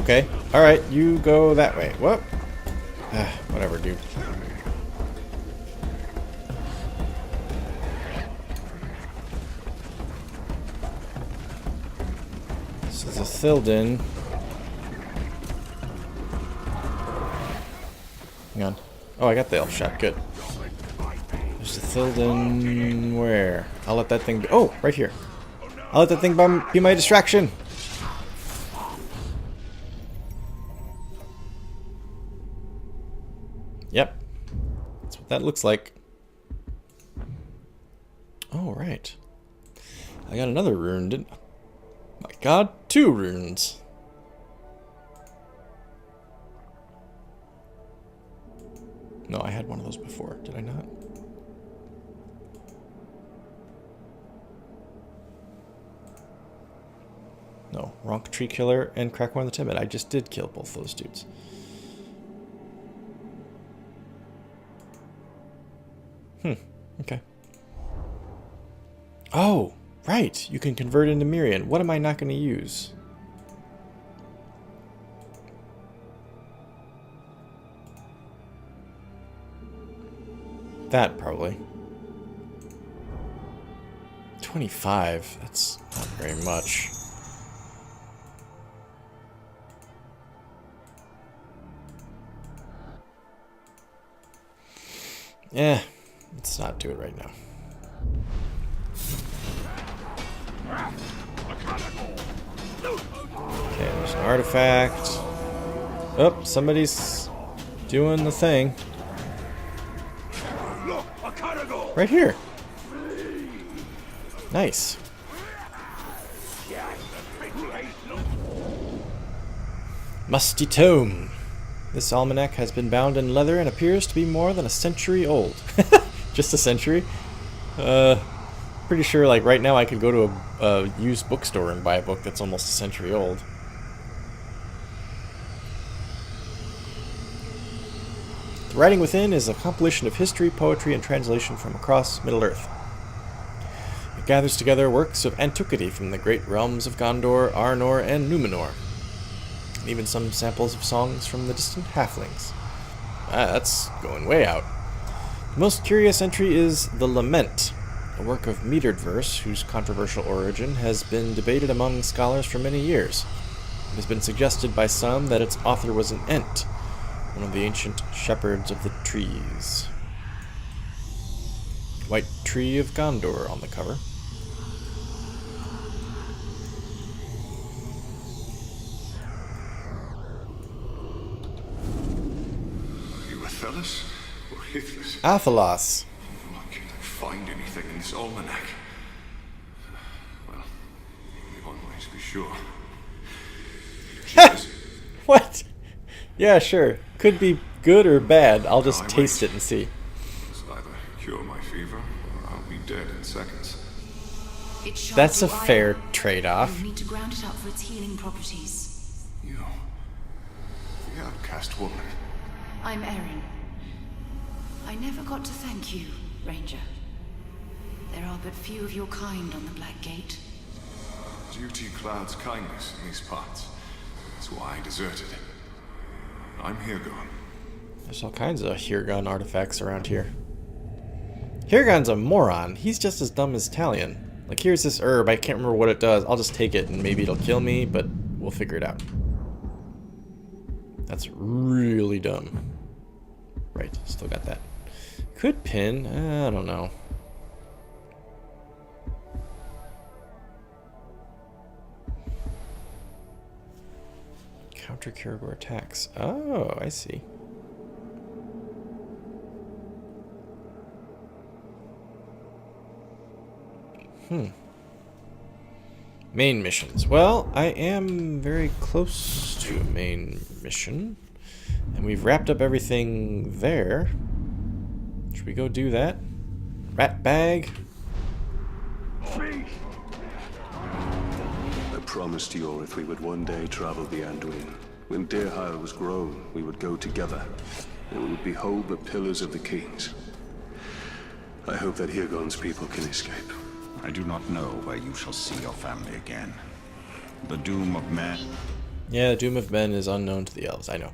Okay. Alright, you go that way. What? Whatever, dude. This is a Thildin. Hang on. Oh, I got the elf shot. Good. There's a Thildin. Where? I'll let that thing be. Oh, right here. I'll let that thing be my distraction. Yep. That's what that looks like. Oh, right. I got another rune, didn't I? My god, 2 runes. No, I had one of those before. Did I not? No. Ronk Tree Killer and Crackmore the Timid. I just did kill both those dudes. Okay. Oh, right. You can convert into Mirian. What am I not going to use? That, probably. 25. That's not very much. Yeah. Let's not do it right now. Okay, there's an artifact. Oh, somebody's doing the thing. Right here. Nice. Musty Tome. This almanac has been bound in leather and appears to be more than a century old. Just a century? Pretty sure, like, right now I could go to a used bookstore and buy a book that's almost a century old. The writing within is a compilation of history, poetry, and translation from across Middle-earth. It gathers together works of antiquity from the great realms of Gondor, Arnor, and Numenor. And even some samples of songs from the distant halflings. That's going way out. The most curious entry is The Lament, a work of metered verse whose controversial origin has been debated among scholars for many years. It has been suggested by some that its author was an Ent, one of the ancient shepherds of the trees. White Tree of Gondor on the cover. Are you Athelas or Hithless? Athelas. Why can't I find anything in this almanac? Well, only one way to be sure. What? Yeah, sure. Could be good or bad. I'll just taste it and see. This either cure my fever, or I'll be dead in seconds. That's a fair trade-off. You need to ground it up for its healing properties. You, the outcast woman. I'm Erin. I never got to thank you, Ranger. There are but few of your kind on the Black Gate. Duty clouds kindness in these parts. That's why I deserted. I'm Hirgon. There's all kinds of Hirgon artifacts around here. Hirgon's a moron. He's just as dumb as Talion. Like, here's this herb. I can't remember what it does. I'll just take it and maybe it'll kill me, but we'll figure it out. That's really dumb. Right, still got that. Could pin. I don't know. Counter Caragor attacks. Oh, I see. Main missions. Well, I am very close to a main mission. And we've wrapped up everything there. Should we go do that? Rat bag. I promised Yorith we would one day travel the Anduin. When Dirhire was grown, we would go together, and we would behold the pillars of the kings. I hope that Hirgon's people can escape. I do not know where you shall see your family again. The doom of man Yeah, the doom of men is unknown to the elves, I know.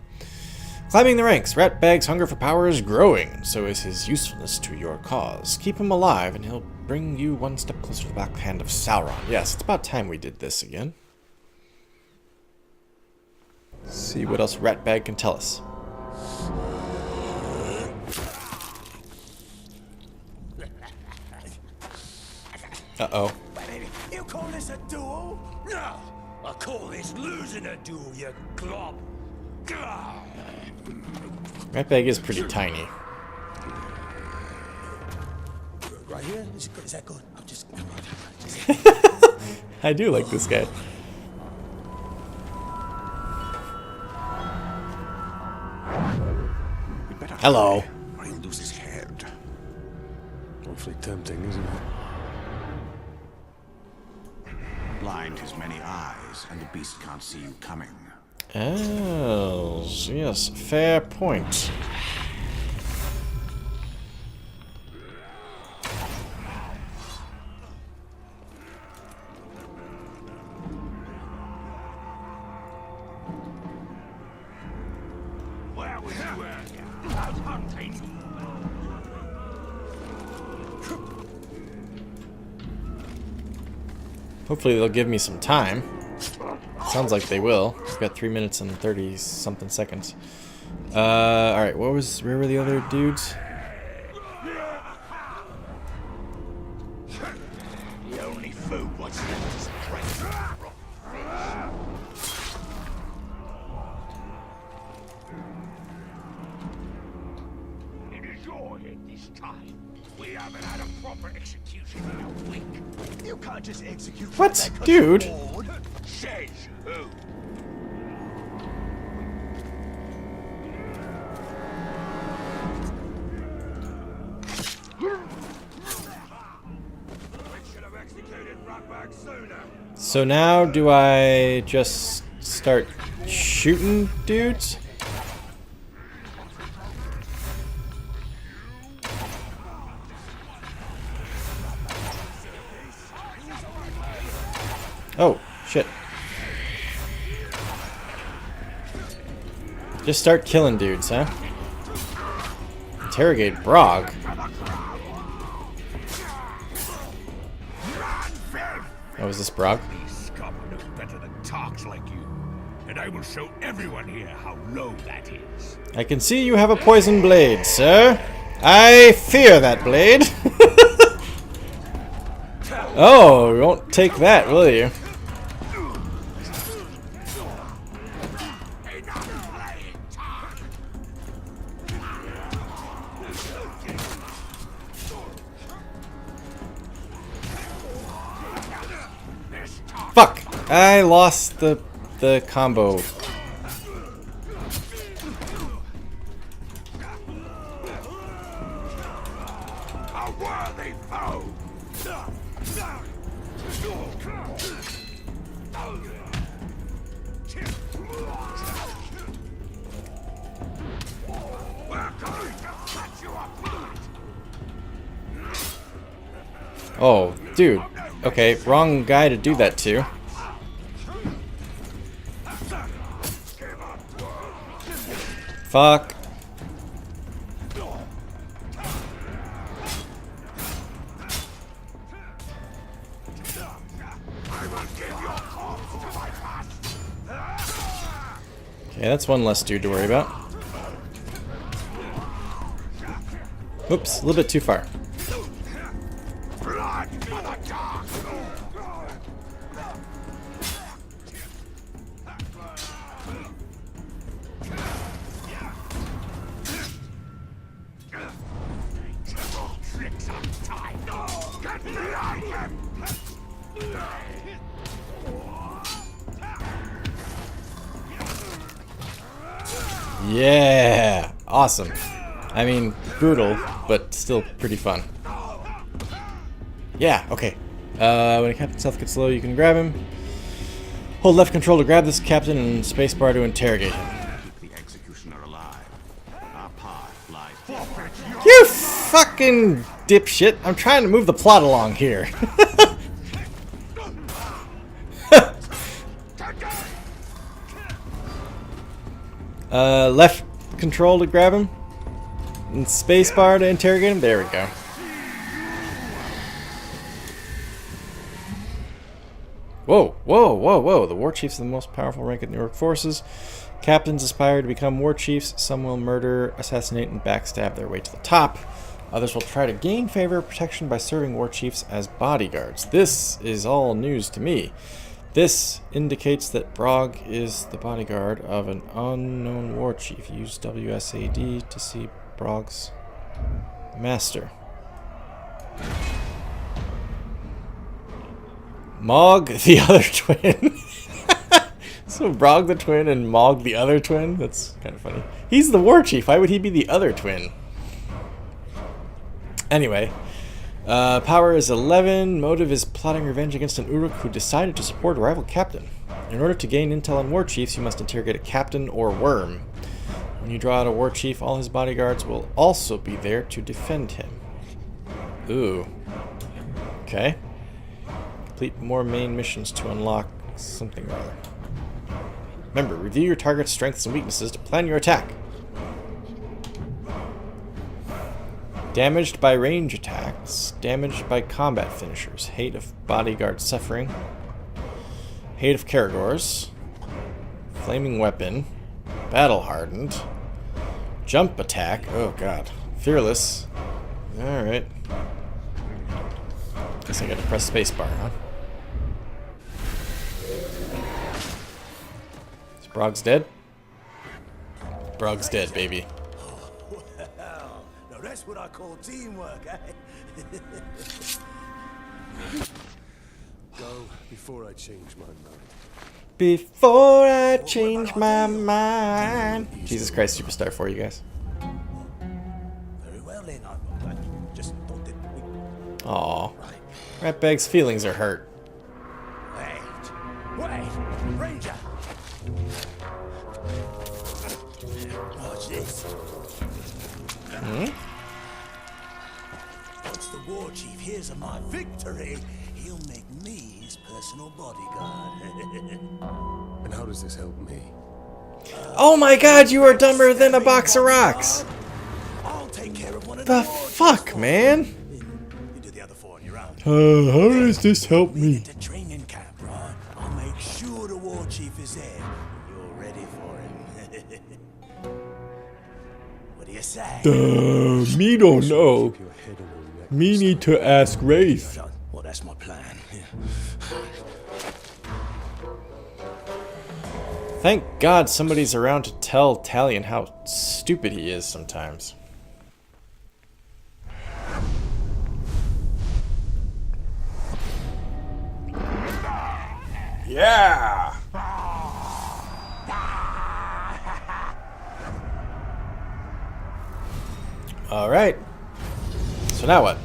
Climbing the ranks, Ratbag's hunger for power is growing, so is his usefulness to your cause. Keep him alive, and he'll bring you one step closer to the black hand of Sauron. Yes, it's about time we did this again. Let's see what else Ratbag can tell us. Uh-oh. You call this a duel? No! I call this losing a duel, you glob! Ratbag is pretty tiny. Right here? Is that good? I'm just... I do like this guy. Hello. Or he'll lose his head. Awfully tempting, isn't it? Blind his many eyes, and the beast can't see you coming. Oh, yes, fair point. Where was you out hunting? Hopefully they'll give me some time. Sounds like they will. We've got 3 minutes and 30-something seconds. Alright, where were the other dudes? The only food what's left is bread. It is your head this time. We haven't had a proper execution in a week. You can't just execute. What? Dude? Says who? So now do I just start shooting dudes? Oh, shit. Just start killing dudes, huh? Interrogate Brog. Oh, is this Brog? These scum knows better than talks like you. And I will show everyone here how low that is. I can see you have a poison blade, sir. I fear that blade. Oh, you won't take that, will you? Fuck! I lost the combo. A worthy foe. We're going to cut you apart. Oh, dude. Okay, wrong guy to do that to. Fuck. Okay, that's one less dude to worry about. Whoops, a little bit too far. Blood for the dark. Tricks up tight. Get behind him. Yeah, awesome. I mean, brutal, but still pretty fun. Yeah, okay. When a captain stealth gets low, you can grab him. Hold left control to grab this captain and spacebar to interrogate him. Keep the executioner alive. Our path lies. You fucking dipshit! I'm trying to move the plot along here. Left control to grab him. And spacebar to interrogate him. There we go. Whoa, whoa, whoa, whoa. The war chiefs are the most powerful rank in New York forces. Captains aspire to become war chiefs. Some will murder, assassinate, and backstab their way to the top. Others will try to gain favor or protection by serving war chiefs as bodyguards. This is all news to me. This indicates that Brog is the bodyguard of an unknown war chief. Use WSAD to see Brog's master. Mog the other twin. So Brog the twin and Mog the other twin? That's kind of funny. He's the war chief. Why would he be the other twin? Anyway. Power is 11. Motive is plotting revenge against an Uruk who decided to support a rival captain. In order to gain intel on war chiefs, you must interrogate a captain or worm. When you draw out a war chief, all his bodyguards will also be there to defend him. Ooh. Okay. Complete more main missions to unlock something or other. Remember, review your target's strengths and weaknesses to plan your attack. Damaged by range attacks. Damaged by combat finishers. Hate of bodyguard suffering. Hate of Karagors. Flaming weapon. Battle hardened. Jump attack. Oh god. Fearless. Alright. Guess I gotta press spacebar, huh? Is Brog's dead? Brog's dead, baby. That's what I call teamwork, eh? Go before I change my mind. Before I change my mind. Jesus Christ Superstar for you guys. Very well then, I just thought that we... Aww. Ratbag's feelings are hurt. Wait, Ranger! Watch this. Once the war chief hears of my victory, he'll make me his personal bodyguard. And how does this help me? Oh my god, you are dumber than a box of rocks! I'll take care of one of The fuck, man? You do the other four on your own. How does this help me? Get to training camp, right? I'll make sure the war chief is there. You're ready for him. What do you say? Me don't know. Me need to ask Wraith. Well, that's my plan. Yeah. Thank God somebody's around to tell Talion how stupid he is sometimes. Yeah! Alright. So now what?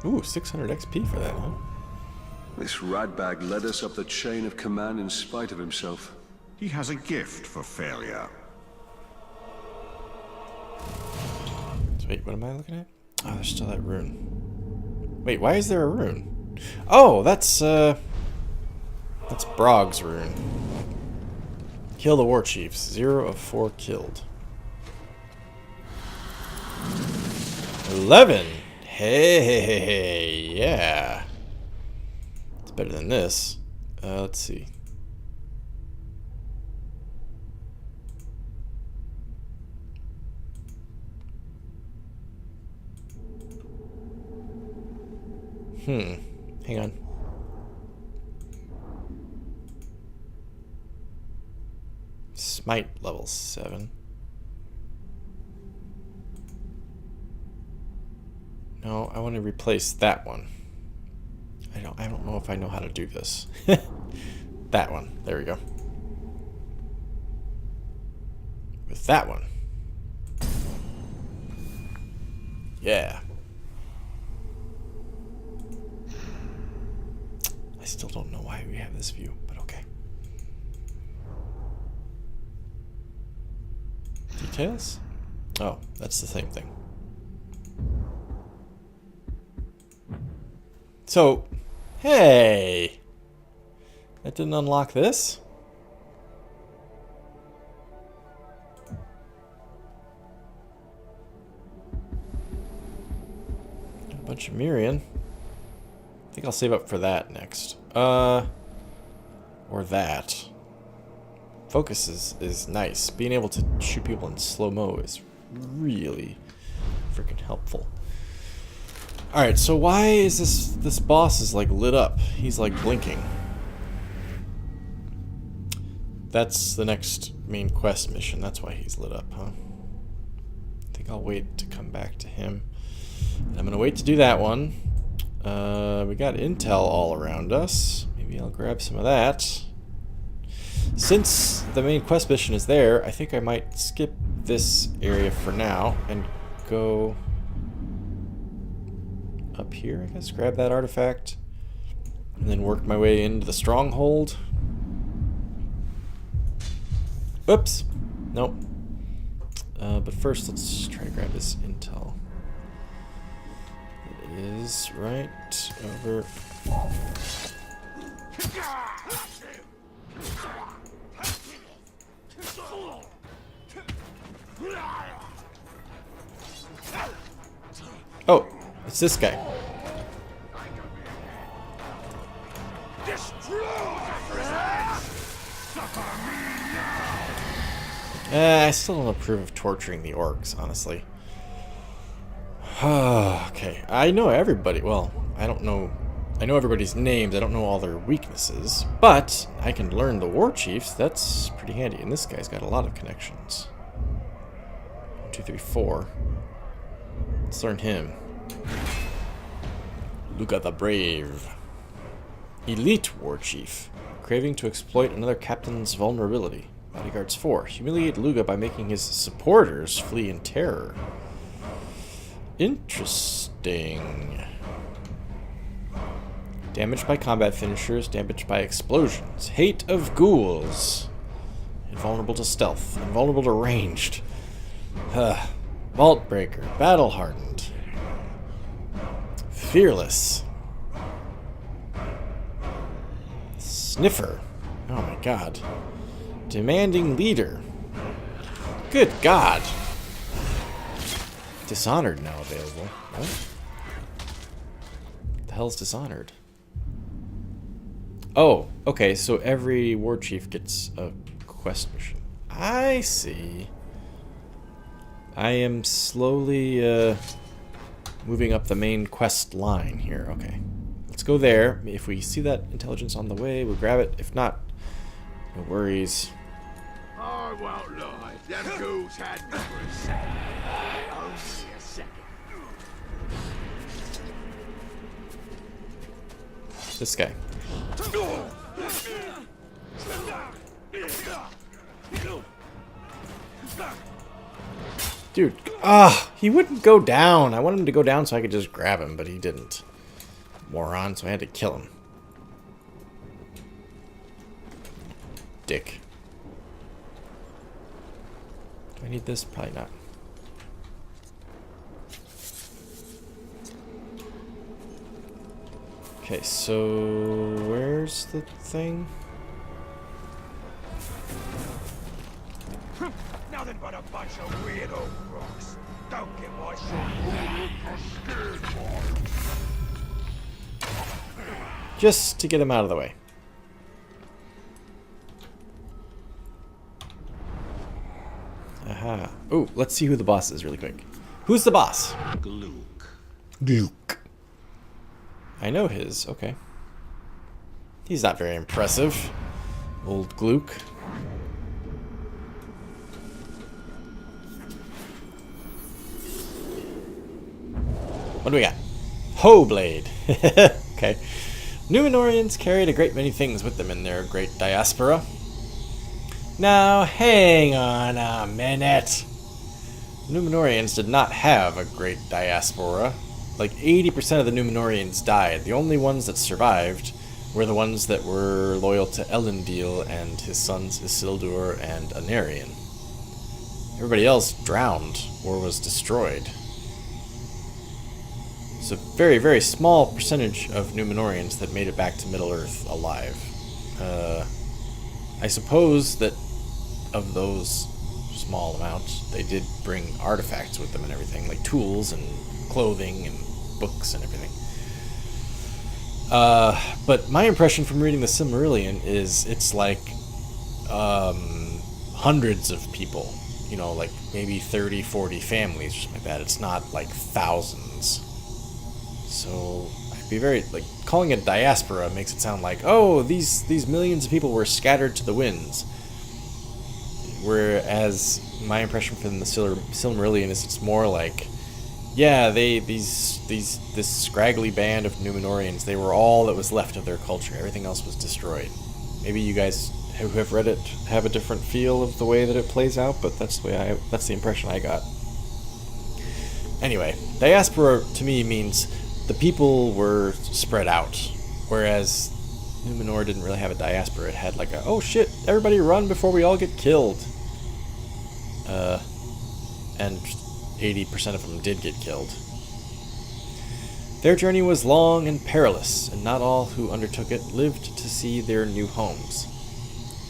Ooh, 600 XP for that, huh? This ratbag led us up the chain of command in spite of himself. He has a gift for failure. So wait, what am I looking at? Oh, there's still that rune. Wait, why is there a rune? Oh, that's Brog's rune. Kill the war chiefs. 0 of 4 killed. 11. Hey, yeah. It's better than this. Let's see. Hang on. Smite level 7. No, I want to replace that one. I don't know if I know how to do this. That one. There we go. With that one. Yeah. I still don't know why we have this view, but okay. Details? Oh, that's the same thing. So, hey! That didn't unlock this? Bunch of Mirian. I think I'll save up for that next. Or that. Focus is nice. Being able to shoot people in slow-mo is really freaking helpful. Alright, so why is this boss is like lit up? He's like blinking. That's the next main quest mission. That's why he's lit up, huh? I think I'll wait to come back to him. I'm gonna wait to do that one. We got intel all around us. Maybe I'll grab some of that. Since the main quest mission is there, I think I might skip this area for now and go up here, I guess. Grab that artifact and then work my way into the stronghold. Oops. Nope. But first, let's try to grab this intel. It is right over. Oh, it's this guy. I still don't approve of torturing the orcs, honestly. Okay, I know everybody. Well, I don't know. I know everybody's names. I don't know all their weaknesses. But I can learn the war chiefs. That's pretty handy. And this guy's got a lot of connections. 1, 2, 3, 4. Let's learn him. Luca the Brave. Elite war chief. Craving to exploit another captain's vulnerability. Bodyguards 4. Humiliate Luga by making his supporters flee in terror. Interesting. Damaged by combat finishers, damaged by explosions. Hate of ghouls. Invulnerable to stealth. Invulnerable to ranged. Vault breaker. Battle hardened. Fearless. Sniffer. Oh my god. Demanding leader. Good God. Dishonored now available. What? The hell's Dishonored? Oh, okay, so every war chief gets a quest mission. I see. I am slowly moving up the main quest line here. Okay. Let's go there. If we see that intelligence on the way, we'll grab it. If not, no worries. I won't lie, them ghouls had me for a second. Only a second. This guy. Dude, he wouldn't go down. I wanted him to go down so I could just grab him, but he didn't. Moron, so I had to kill him. Dick. Do I need this? Probably not. Okay, so where's the thing? Nothing but a bunch of weird old rocks. Don't get my shit. Just to get him out of the way. Aha. Oh, let's see who the boss is really quick. Who's the boss? Gluck. Gluck. I know his. Okay. He's not very impressive. Old Gluck. What do we got? Hoe Blade. Okay. Numenorians carried a great many things with them in their great diaspora. Now, hang on a minute. Numenorians did not have a great diaspora. Like 80% of the Numenorians died. The only ones that survived were the ones that were loyal to Elendil and his sons Isildur and Anarion. Everybody else drowned or was destroyed. It's a very, very small percentage of Numenorians that made it back to Middle-earth alive. I suppose that of those small amounts, they did bring artifacts with them and everything, like tools and clothing and books and everything. But my impression from reading the Silmarillion is it's like hundreds of people, you know, like maybe 30, 40 families or something like that. It's not like thousands. So I'd be very, like, calling it diaspora makes it sound like, oh, these millions of people were scattered to the winds. Whereas my impression from the Silmarillion is it's more like, yeah, this scraggly band of Númenóreans, they were all that was left of their culture. Everything else was destroyed. Maybe you guys who have read it have a different feel of the way that it plays out, but that's the impression I got. Anyway, diaspora to me means the people were spread out, whereas Númenor didn't really have a diaspora. It had like a, oh shit, everybody run before we all get killed. And 80% of them did get killed. Their journey was long and perilous, and not all who undertook it lived to see their new homes.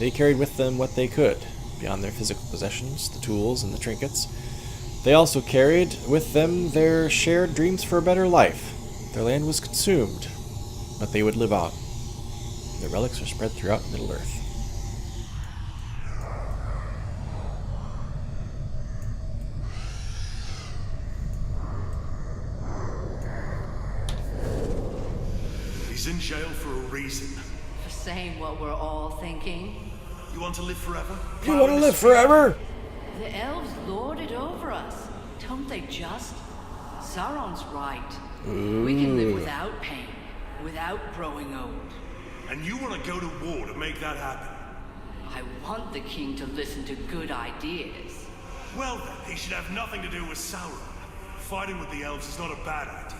They carried with them what they could, beyond their physical possessions, the tools and the trinkets. They also carried with them their shared dreams for a better life. Their land was consumed, but they would live on. Their relics are spread throughout Middle-earth. He's in jail for a reason. For saying what we're all thinking. You want to live forever? You want to live forever? The elves lord it over us. Don't they just? Sauron's right. We can live without pain, without growing old. And you want to go to war to make that happen? I want the king to listen to good ideas. Well then, he should have nothing to do with Sauron. Fighting with the elves is not a bad idea.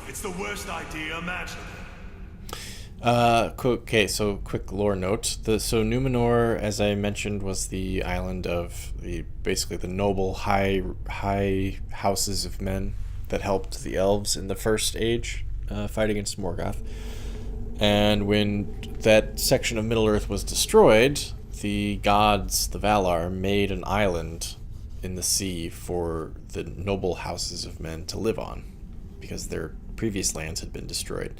It's the worst idea imaginable. Okay, so quick lore note. So Númenor, as I mentioned, was the island of basically the noble high houses of men that helped the elves in the First Age fight against Morgoth. And when that section of Middle-earth was destroyed, the gods, the Valar, made an island in the sea for the noble houses of men to live on, because their previous lands had been destroyed.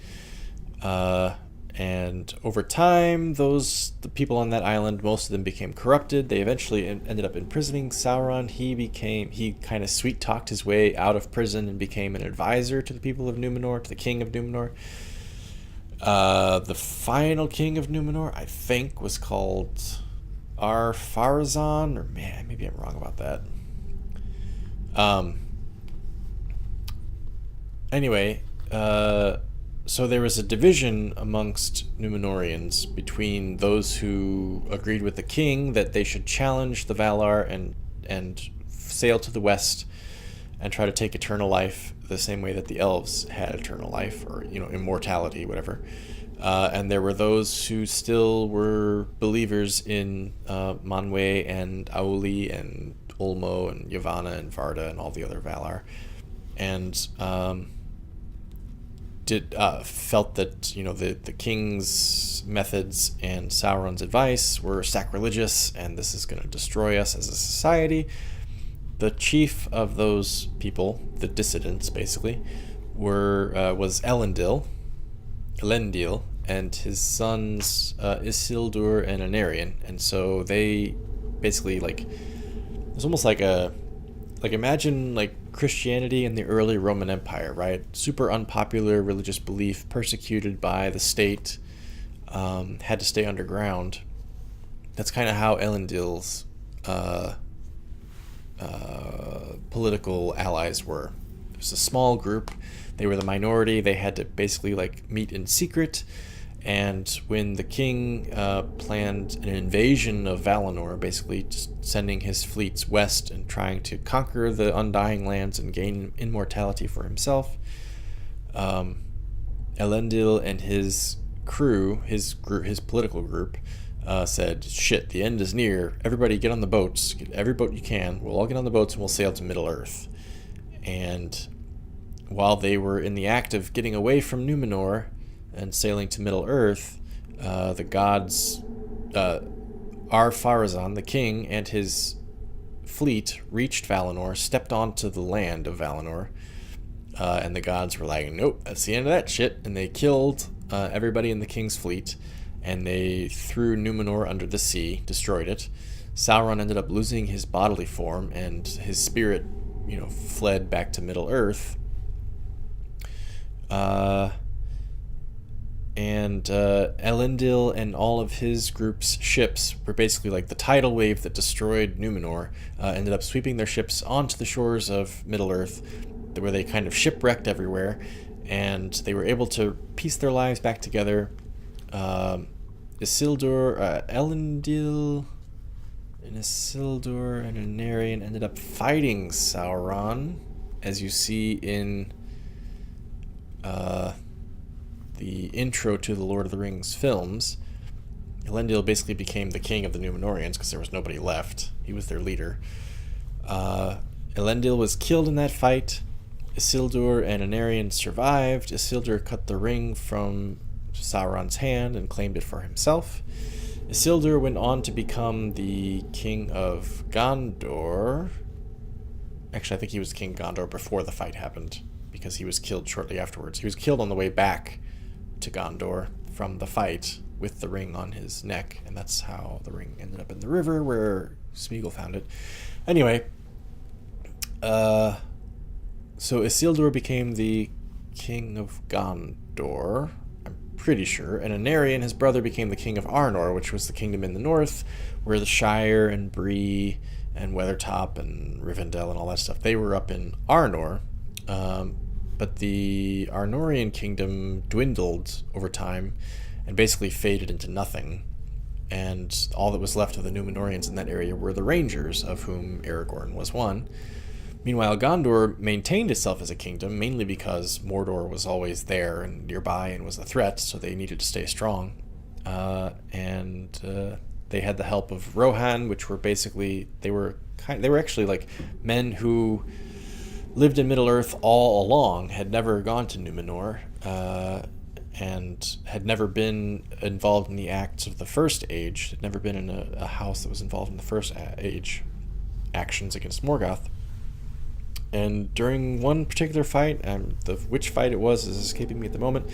And over time, the people on that island, most of them became corrupted. They eventually ended up imprisoning Sauron. He kind of sweet-talked his way out of prison and became an advisor to the people of Númenor, to the king of Númenor. The final king of Númenor, I think, was called Ar-Pharazôn, or man, maybe I'm wrong about that. Anyway, so there was a division amongst Númenóreans between those who agreed with the king that they should challenge the Valar and sail to the west and try to take eternal life the same way that the elves had eternal life, or, you know, immortality, whatever. And there were those who still were believers in Manwë and Auli and Ulmo and Yavanna and Varda and all the other Valar, and felt that, you know, the king's methods and Sauron's advice were sacrilegious, and this is going to destroy us as a society. The chief of those people, the dissidents basically, was Elendil, and his sons Isildur and Anarion. And so they basically, like, it's almost like imagine like Christianity in the early Roman Empire, right? Super unpopular religious belief, persecuted by the state, had to stay underground. That's kind of how Elendil's political allies were. It was a small group. They were the minority. They had to basically like meet in secret. And when the king planned an invasion of Valinor, basically just sending his fleets west and trying to conquer the Undying Lands and gain immortality for himself, Elendil and his crew, his political group, said, shit, the end is near. Everybody get on the boats. Get every boat you can. We'll all get on the boats and we'll sail to Middle-earth. And while they were in the act of getting away from Númenor and sailing to Middle-earth, the gods, Ar-Pharazôn, the king, and his fleet reached Valinor, stepped onto the land of Valinor, And the gods were like, nope, that's the end of that shit. And they killed everybody in the king's fleet, and they threw Numenor under the sea, destroyed it. Sauron ended up losing his bodily form, and his spirit, fled back to Middle-earth. And Elendil and all of his group's ships were basically like the tidal wave that destroyed Numenor, ended up sweeping their ships onto the shores of Middle-earth, where they kind of shipwrecked everywhere, and they were able to piece their lives back together. Elendil and Isildur and Anarion ended up fighting Sauron, as you see in the intro to the Lord of the Rings films. Elendil basically became the king of the Númenóreans because there was nobody left. He was their leader. Elendil was killed in that fight. Isildur and Anarion survived. Isildur cut the ring from Sauron's hand and claimed it for himself. Isildur went on to become the king of Gondor. Actually, I think he was king of Gondor before the fight happened, because he was killed shortly afterwards. He was killed on the way back to Gondor from the fight with the ring on his neck, and that's how the ring ended up in the river where Smeagol found it. Anyway, so Isildur became the king of Gondor, I'm pretty sure, and Anarion, his brother, became the king of Arnor, which was the kingdom in the north, where the Shire and Bree and Weathertop and Rivendell and all that stuff, they were up in Arnor. But the Arnorian kingdom dwindled over time and basically faded into nothing. And all that was left of the Númenóreans in that area were the Rangers, of whom Aragorn was one. Meanwhile, Gondor maintained itself as a kingdom, mainly because Mordor was always there and nearby and was a threat, so they needed to stay strong. And they had the help of Rohan, which were basically, they were actually like men who lived in Middle-earth all along, had never gone to Númenor, and had never been involved in the acts of the First Age, had never been in a house that was involved in the First Age actions against Morgoth. And during one particular fight, which fight it was is escaping me at the moment,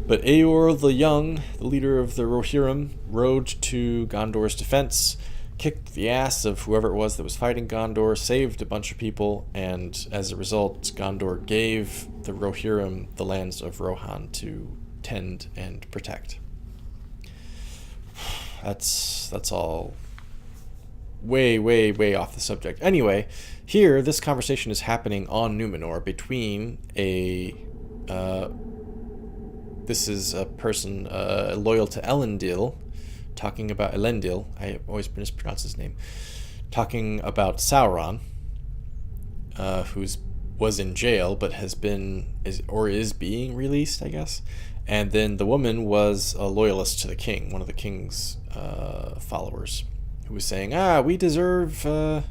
but Eor the Young, the leader of the Rohirrim, rode to Gondor's defense, kicked the ass of whoever it was that was fighting Gondor, saved a bunch of people, and as a result, Gondor gave the Rohirrim the lands of Rohan to tend and protect. That's all way, way, way off the subject. Anyway, here, this conversation is happening on Númenor between this is a person loyal to Elendil, talking about Elendil, I always mispronounce his name, talking about Sauron, was in jail but is being released, I guess. And then the woman was a loyalist to the king, one of the king's followers, who was saying, we deserve, the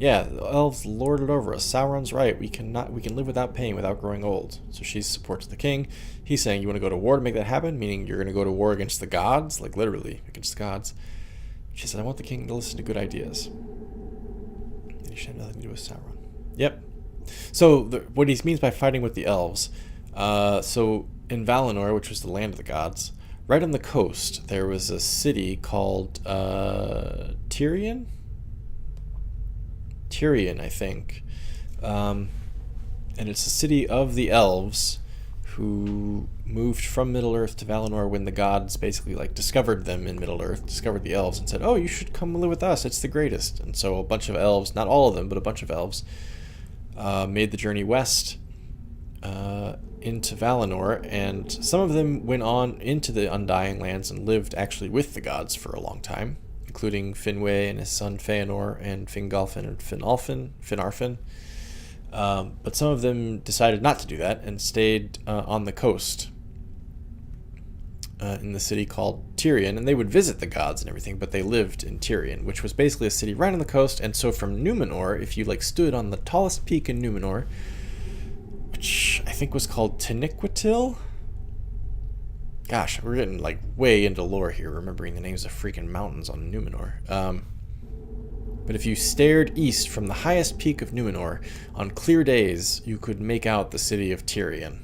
elves lorded over us. Sauron's right. We can live without pain, without growing old. So she supports the king. He's saying, you want to go to war to make that happen? Meaning you're going to go to war against the gods, like literally against the gods. She said, I want the king to listen to good ideas. And he should have nothing to do with Sauron. Yep. So what he means by fighting with the elves, so in Valinor, which was the land of the gods, right on the coast, there was a city called Tirion, I think. And it's a city of the elves who moved from Middle-earth to Valinor when the gods basically discovered them in Middle-earth, discovered the elves, and said, you should come live with us, it's the greatest. And so a bunch of elves, not all of them, but a bunch of elves, made the journey west into Valinor, and some of them went on into the Undying Lands and lived actually with the gods for a long time, including Finwë and his son Feanor, and Fingolfin and Finarfin. But some of them decided not to do that and stayed on the coast in the city called Tirion, and they would visit the gods and everything, but they lived in Tirion, which was basically a city right on the coast. And so from Númenor, if you stood on the tallest peak in Númenor, which I think was called Taniquetil. Gosh, we're getting way into lore here, remembering the names of freaking mountains on Númenor. But if you stared east from the highest peak of Numenor, on clear days, you could make out the city of Tyrion,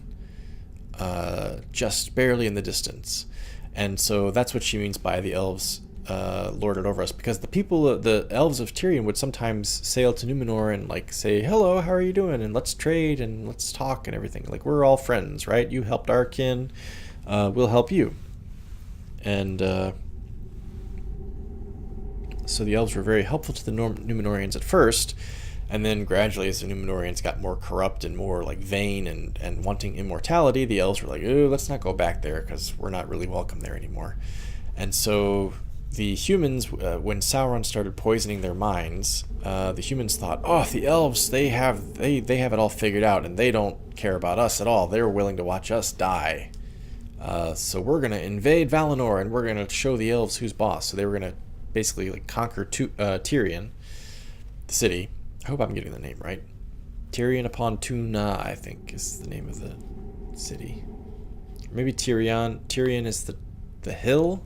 just barely in the distance. And so that's what she means by the elves lorded over us, because the elves of Tyrion would sometimes sail to Numenor and like say, hello, how are you doing, and let's trade and let's talk and everything. Like, we're all friends, right? You helped our kin, we'll help you. And so the elves were very helpful to the Numenorians at first, and then gradually, as the Numenorians got more corrupt and more like vain and wanting immortality, the elves were like, oh, let's not go back there because we're not really welcome there anymore. And so the humans, when Sauron started poisoning their minds, the humans thought, oh, the elves, they have it all figured out, and they don't care about us at all. They're willing to watch us die. So we're going to invade Valinor, and we're going to show the elves who's boss. So they were going to basically like conquer Tyrion, the city. I hope I'm getting the name right. Tyrion upon Tuna, I think, is the name of the city. Maybe Tyrion is the hill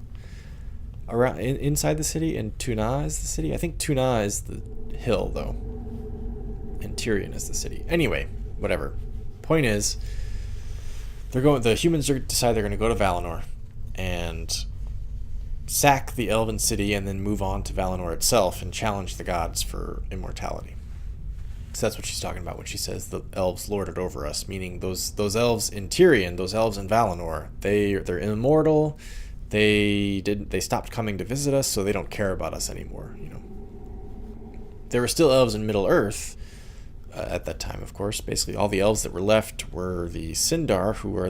around inside the city, and Tuna is the city. I think Tuna is the hill, though, and Tyrion is the city. Anyway, whatever. Point is, the humans decide they're going to go to Valinor and sack the elven city, and then move on to Valinor itself and challenge the gods for immortality. So that's what she's talking about when she says the elves lorded over us, meaning those elves in Tyrion, those elves in Valinor, they're immortal. They stopped coming to visit us, so they don't care about us anymore. You know, there were still elves in Middle Earth at that time, of course. Basically, all the elves that were left were the Sindar, who are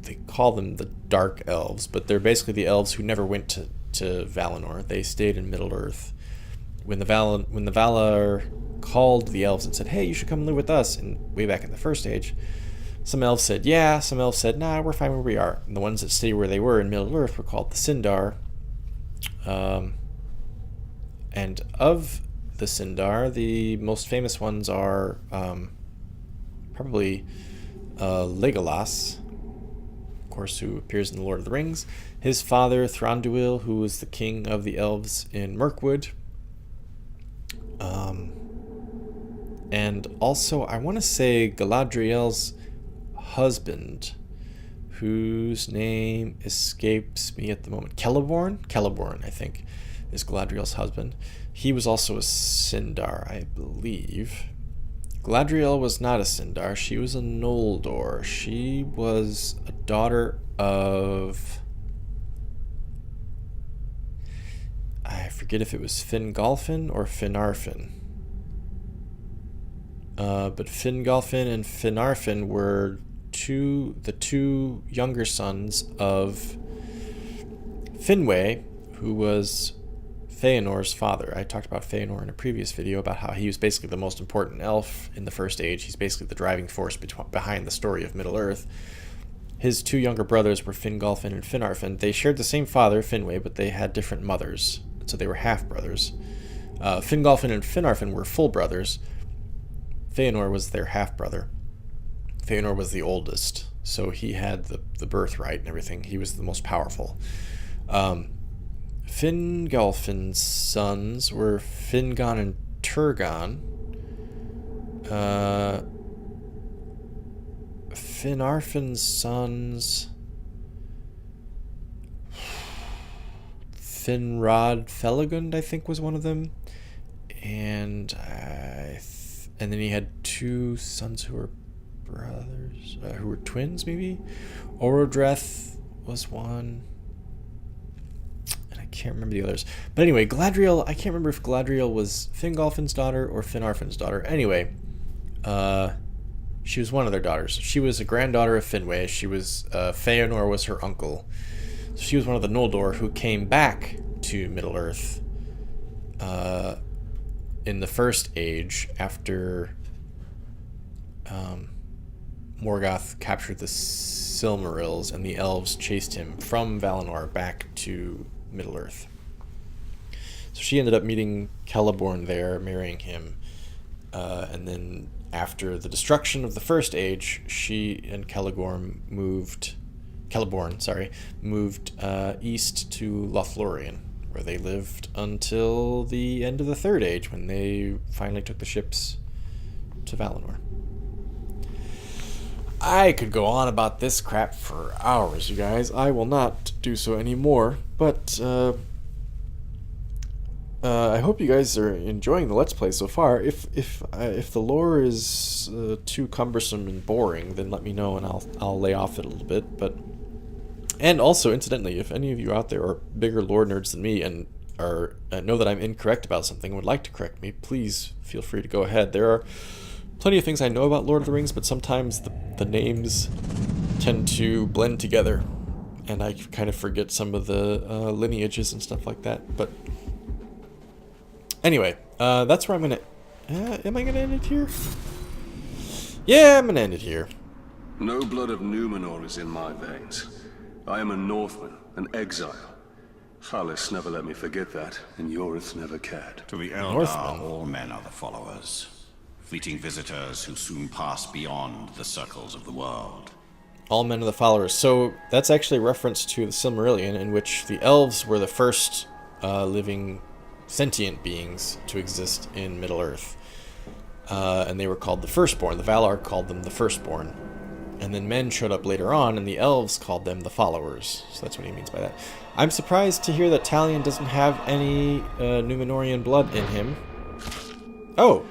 they call them the Dark Elves, but they're basically the elves who never went to Valinor. They stayed in Middle Earth. When the Valar called the elves and said, hey, you should come live with us, and way back in the First Age, some elves said, yeah, some elves said, nah, we're fine where we are. And the ones that stayed where they were in Middle Earth were called the Sindar. And of the Sindar, the most famous ones are probably Legolas, of course, who appears in The Lord of the Rings, his father Thranduil, who was the king of the elves in Mirkwood, and also I want to say Galadriel's husband, whose name escapes me at the moment. Celeborn, I think, is Galadriel's husband. He was also a Sindar, I believe. Galadriel was not a Sindar. She was a Noldor. She was a daughter of... I forget if it was Fingolfin or Finarfin. But Fingolfin and Finarfin were the two younger sons of Finwë, who was Feanor's father. I talked about Feanor in a previous video about how he was basically the most important elf in the First Age. He's basically the driving force behind the story of Middle-earth. His two younger brothers were Fingolfin and Finarfin. They shared the same father, Finwë, but they had different mothers, so they were half-brothers. Fingolfin and Finarfin were full brothers. Feanor was their half-brother. Feanor was the oldest, so he had the birthright and everything. He was the most powerful. Fingolfin's sons were Fingon and Turgon. Finarfin's sons... Finrod Felagund, I think, was one of them. And then he had two sons who were brothers, who were twins, maybe? Orodreth was one. And I can't remember the others. But anyway, Galadriel, I can't remember if Galadriel was Fingolfin's daughter or Finarfin's daughter. Anyway, she was one of their daughters. She was a granddaughter of Finwë. She was, Feanor was her uncle. So she was one of the Noldor who came back to Middle-earth in the First Age after Morgoth captured the Silmarils and the elves chased him from Valinor back to Middle-earth. So she ended up meeting Celeborn there, marrying him, and then after the destruction of the First Age, she and Celeborn moved east to Lothlorien, where they lived until the end of the Third Age, when they finally took the ships to Valinor. I could go on about this crap for hours, you guys. I will not do so anymore, but I hope you guys are enjoying the Let's Play so far. If the lore is too cumbersome and boring, then let me know and I'll lay off it a little bit. And also, incidentally, if any of you out there are bigger lore nerds than me and know that I'm incorrect about something and would like to correct me, please feel free to go ahead. There are plenty of things I know about Lord of the Rings, but sometimes the names tend to blend together, and I kind of forget some of the lineages and stuff like that. But anyway, that's where I'm gonna. Am I gonna end it here? Yeah, I'm gonna end it here. No blood of Numenor is in my veins. I am a Northman, an exile. Halis never let me forget that, and Yorith never cared. To the Eldar, all men are the followers. Fleeting visitors who soon pass beyond the circles of the world. All men are the followers. So that's actually a reference to the Silmarillion, in which the elves were the first living sentient beings to exist in Middle-earth. And they were called the Firstborn. The Valar called them the Firstborn. And then men showed up later on, and the elves called them the Followers. So that's what he means by that. I'm surprised to hear that Talion doesn't have any Numenorian blood in him. Oh!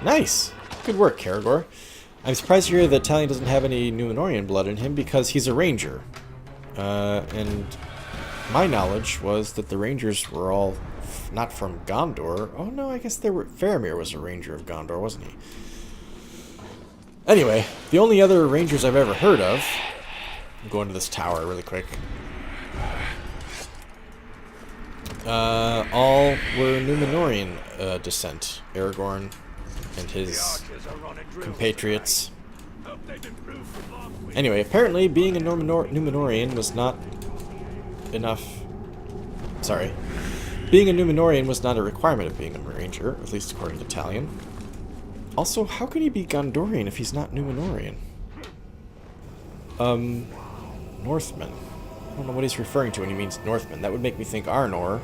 Nice! Good work, Caragor. I'm surprised to hear that Talion doesn't have any Numenorian blood in him because he's a ranger. And my knowledge was that the rangers were all not from Gondor. Oh no, I guess Faramir was a ranger of Gondor, wasn't he? Anyway, the only other rangers I've ever heard of... I'm going to this tower really quick. All were Numenorian descent. Aragorn and his compatriots. Anyway, apparently being a Numenorian was not enough. Sorry. Being a Numenorian was not a requirement of being a ranger, at least according to Talion. Also, how can he be Gondorian if he's not Numenorian? Northmen. I don't know what he's referring to when he means Northmen. That would make me think Arnor.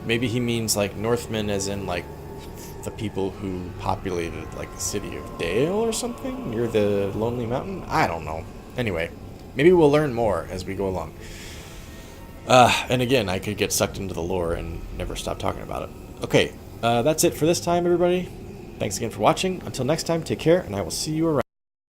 Maybe he means, like, Northmen as in, like, the people who populated, like, the city of Dale or something? Near the Lonely Mountain? I don't know. Anyway, maybe we'll learn more as we go along. And again, I could get sucked into the lore and never stop talking about it. Okay, that's it for this time, everybody. Thanks again for watching. Until next time, take care, and I will see you around.